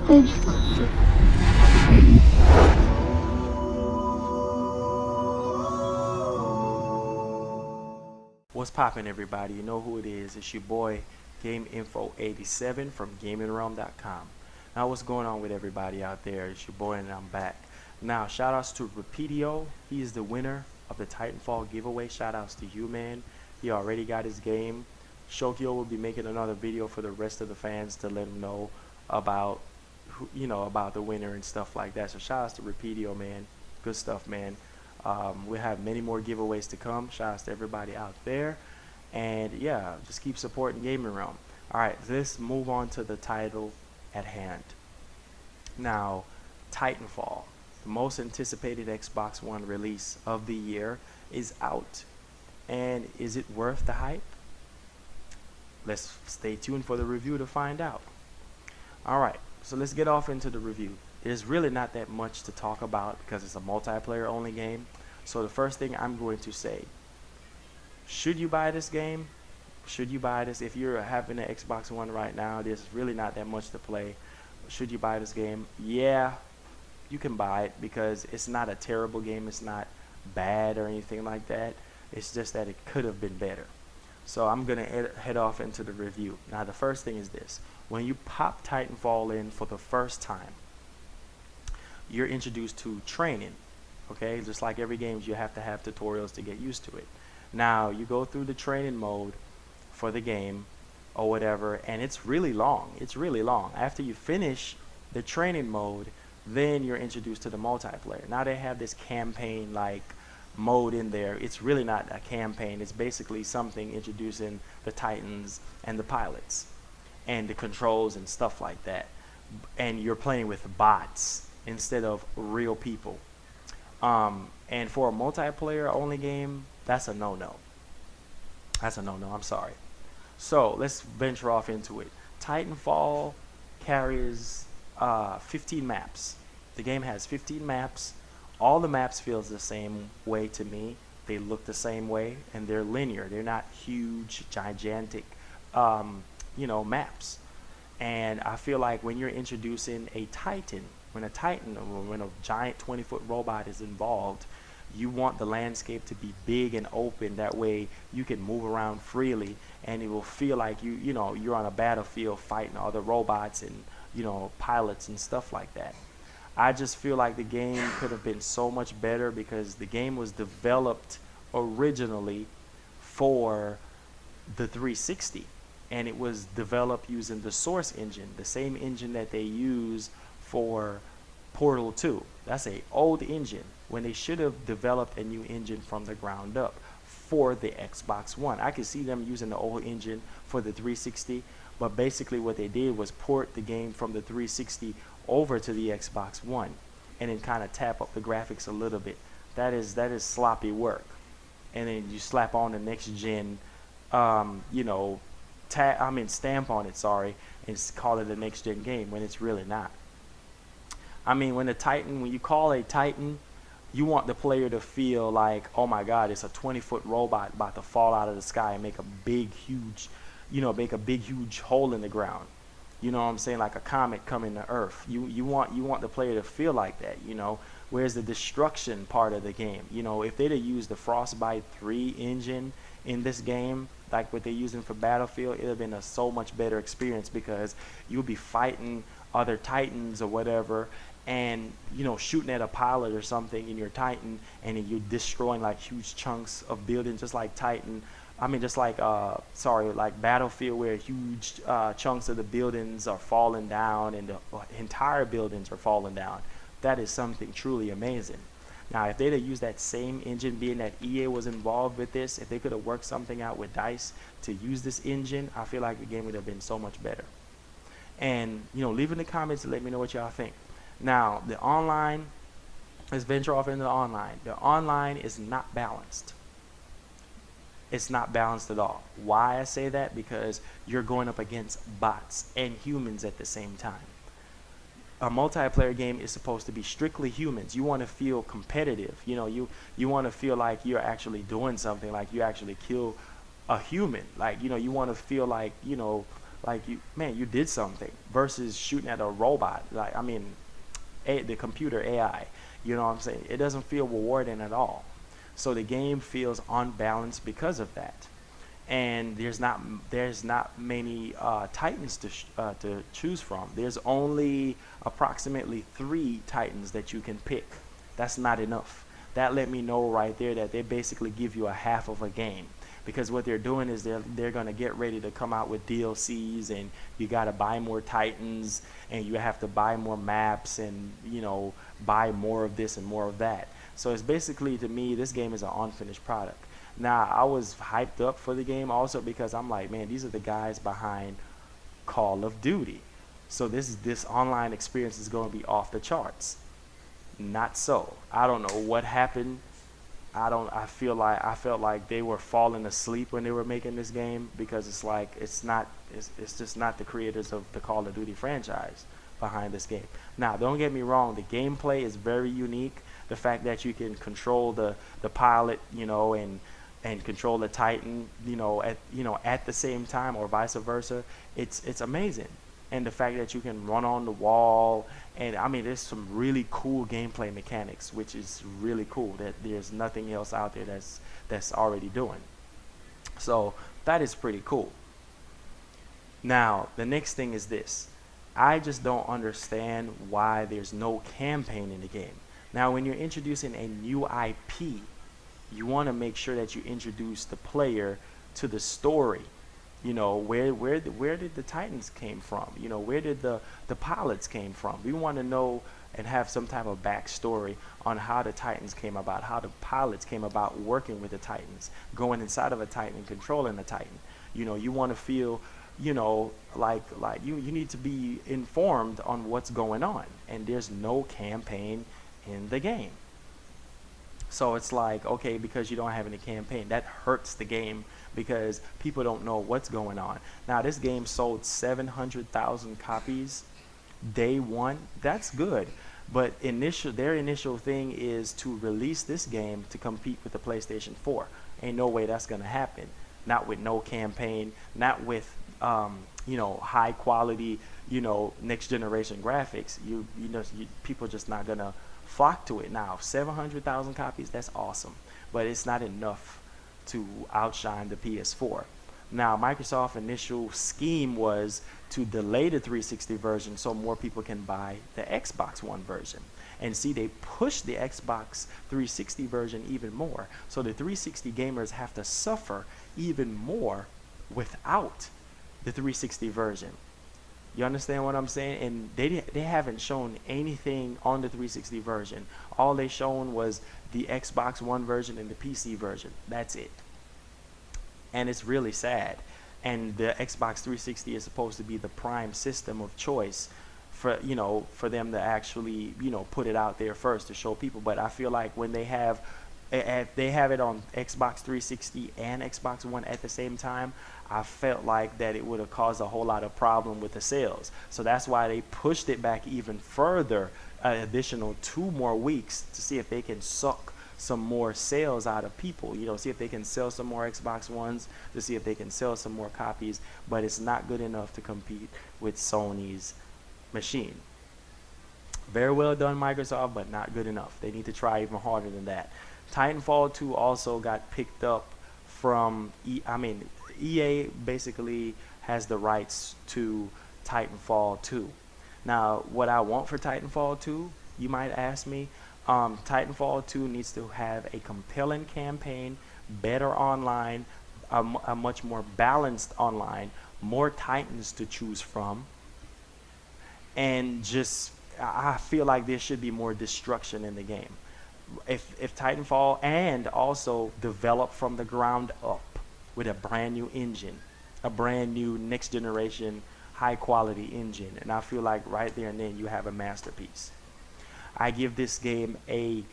hostage. What's poppin', everybody? You know who it is. It's your boy GameInfo87 from GaminRealm.com. Now, what's going on with everybody out there? It's your boy and I'm back. Now, shout outs to Rapidio. He is the winner of the Titanfall giveaway. Shout outs to you, man. He already got his game. Shokyo will be making another video for the rest of the fans to let them know about about the winner and stuff like that. So shout outs to Rapidio, man. Good stuff, man. We'll have many more giveaways to come. Shout outs to everybody out there. And yeah, just keep supporting Gaming Realm. Alright, let's move on to the title at hand. Now, Titanfall, the most anticipated Xbox One release of the year, is out. And is it worth the hype? Let's stay tuned for the review to find out. Alright, so let's get off into the review. There's really not that much to talk about because it's a multiplayer only game. So the first thing I'm going to say, should you buy this game? Should you buy this? If you're having an Xbox One right now, there's really not that much to play. Should you buy this game? Yeah, you can buy it because it's not a terrible game. It's not bad or anything like that. It's just that it could have been better. So I'm going to head off into the review. Now the first thing is this. When you pop Titanfall in for the first time, you're introduced to training. Okay, just like every game, you have to have tutorials to get used to it. Now you go through the training mode for the game or whatever, and it's really long. It's really long. After you finish the training mode, then you're introduced to the multiplayer. Now they have this campaign like mode in there. It's really not a campaign. It's basically something introducing the Titans and the pilots and the controls and stuff like that. And you're playing with bots instead of real people. And for a multiplayer only game, that's a no-no. That's a no-no. I'm sorry. So let's venture off into it. Titanfall carries 15 maps. The game has 15 maps. All the maps feels the same way to me. They look the same way, and they're linear. They're not huge, gigantic, maps. And I feel like when you're introducing a Titan, when a giant 20-foot robot is involved, you want the landscape to be big and open. That way you can move around freely, and it will feel like you're on a battlefield fighting other robots and pilots and stuff like that. I just feel like the game could have been so much better because the game was developed originally for the 360, and it was developed using the Source engine, the same engine that they use for Portal 2. That's an old engine when they should have developed a new engine from the ground up for the Xbox One. I could see them using the old engine for the 360, but basically what they did was port the game from the 360 over to the Xbox One and then kind of tap up the graphics a little bit. That is sloppy work. And then you slap on the next gen stamp on it, and call it a next gen game when it's really not. I mean, when you call a Titan, you want the player to feel like, oh my God, it's a 20-foot robot about to fall out of the sky and make a big, huge hole in the ground. You know what I'm saying? Like a comet coming to Earth. You want the player to feel like that. Whereas the destruction part of the game, if they'd have used the Frostbite 3 engine in this game, like what they're using for Battlefield, it'd have been a so much better experience because you'll be fighting other Titans or whatever, and shooting at a pilot or something in your Titan, and then you're destroying like huge chunks of buildings, just like like Battlefield, where huge chunks of the buildings are falling down and the entire buildings are falling down. That is something truly amazing. Now, if they'd have used that same engine, being that EA was involved with this, if they could have worked something out with DICE to use this engine, I feel like the game would have been so much better. And leave in the comments and let me know what y'all think. Now, the online, let's venture off into the online. The online is not balanced. It's not balanced at all. Why I say that? Because you're going up against bots and humans at the same time. A multiplayer game is supposed to be strictly humans. You want to feel competitive. You want to feel like you're actually doing something, like you actually kill a human. Like, you want to feel like, like you, man, you did something versus shooting at a robot. Like, I mean, the computer AI. You know what I'm saying? It doesn't feel rewarding at all. So the game feels unbalanced because of that. And there's not many Titans to choose from. There's only approximately 3 Titans that you can pick. That's not enough. That let me know right there that they basically give you a half of a game, because what they're doing is they're gonna get ready to come out with DLCs, and you gotta buy more Titans, and you have to buy more maps, and buy more of this and more of that. So it's basically, to me, this game is an unfinished product. Now, I was hyped up for the game also because I'm like, man, these are the guys behind Call of Duty. So this online experience is going to be off the charts. Not so. I don't know what happened. I felt like they were falling asleep when they were making this game, because it's like it's just not the creators of the Call of Duty franchise behind this game. Now, don't get me wrong, the gameplay is very unique. The fact that you can control the pilot, and control the Titan, at the same time, or vice versa, it's amazing. And the fact that you can run on the wall, and I mean, there's some really cool gameplay mechanics, which is really cool that there's nothing else out there that's already doing. So that is pretty cool. Now, the next thing is this. I just don't understand why there's no campaign in the game. Now, when you're introducing a new IP, you want to make sure that you introduce the player to the story. Where did the Titans came from? Where did the pilots came from? We want to know and have some type of backstory on how the Titans came about, how the pilots came about working with the Titans, going inside of a Titan and controlling the Titan. You want to feel, like you need to be informed on what's going on, and there's no campaign in the game. So it's like, okay, because you don't have any campaign, that hurts the game, because people don't know what's going on. Now, this game sold 700,000 copies day one. That's good. But their initial thing is to release this game to compete with the PlayStation 4. Ain't no way that's going to happen. Not with no campaign, not with high quality, next generation graphics. People just not going to flock to it. Now, 700,000 copies, that's awesome, but it's not enough to outshine the PS4. Now, Microsoft's initial scheme was to delay the 360 version so more people can buy the Xbox One version. And see, they pushed the Xbox 360 version even more. So the 360 gamers have to suffer even more without the 360 version. You understand what I'm saying? And they haven't shown anything on the 360 version. All they shown was the Xbox One version and the PC version. That's it. And it's really sad. And the Xbox 360 is supposed to be the prime system of choice for them to actually put it out there first to show people. But I feel like when they have it on Xbox 360 and Xbox One at the same time, I felt like that it would have caused a whole lot of problem with the sales. So that's why they pushed it back even further, an additional 2 more weeks, to see if they can suck some more sales out of people. See if they can sell some more Xbox Ones, to see if they can sell some more copies. But it's not good enough to compete with Sony's machine. Very well done, Microsoft, but not good enough. They need to try even harder than that. Titanfall 2 also got picked up from EA basically has the rights to Titanfall 2. Now, what I want for Titanfall 2, you might ask me, Titanfall 2 needs to have a compelling campaign, better online, a much more balanced online, more Titans to choose from, and just I feel like there should be more destruction in the game. If Titanfall, and also develop from the ground up with a brand new engine, a brand new next generation high quality engine, and I feel like right there and then you have a masterpiece. I give this game a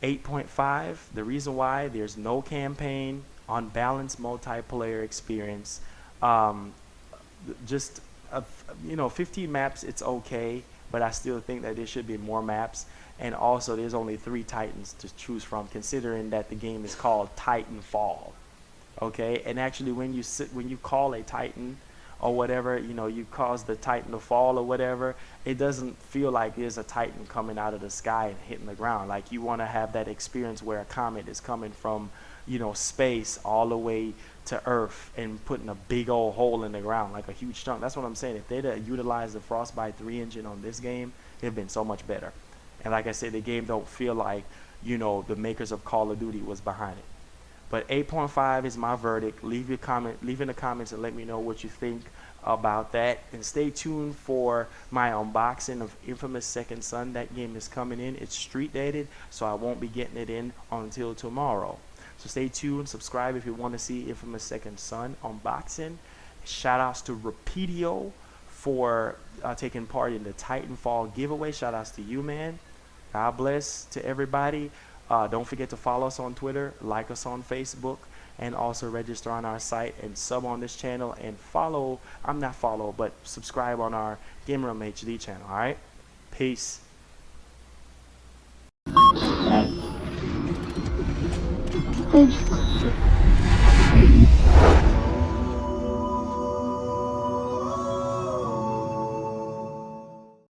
8.5. The reason why: there's no campaign, unbalanced multiplayer experience, just 15 maps, it's okay, but I still think that there should be more maps. And also, there's only 3 Titans to choose from, considering that the game is called Titanfall. Okay, and actually, when you call a Titan or whatever, you know, you cause the Titan to fall or whatever, it doesn't feel like there's a Titan coming out of the sky and hitting the ground. Like, you want to have that experience where a comet is coming from, you know, space all the way to Earth and putting a big old hole in the ground, like a huge chunk. That's what I'm saying. If they'd utilized the Frostbite 3 engine on this game, it'd have been so much better. And like I said, the game don't feel like, you know, the makers of Call of Duty was behind it. But 8.5 is my verdict. Leave in the comments and let me know what you think about that. And stay tuned for my unboxing of Infamous Second Son. That game is coming in. It's street dated, so I won't be getting it in until tomorrow. So stay tuned. Subscribe if you want to see Infamous Second Son unboxing. Shout outs to Repeatio for taking part in the Titanfall giveaway. Shout outs to you, man. God bless to everybody. Don't forget to follow us on Twitter, like us on Facebook, and also register on our site and sub on this channel and but subscribe on our GaminRealm HD channel. All right, peace. Peace.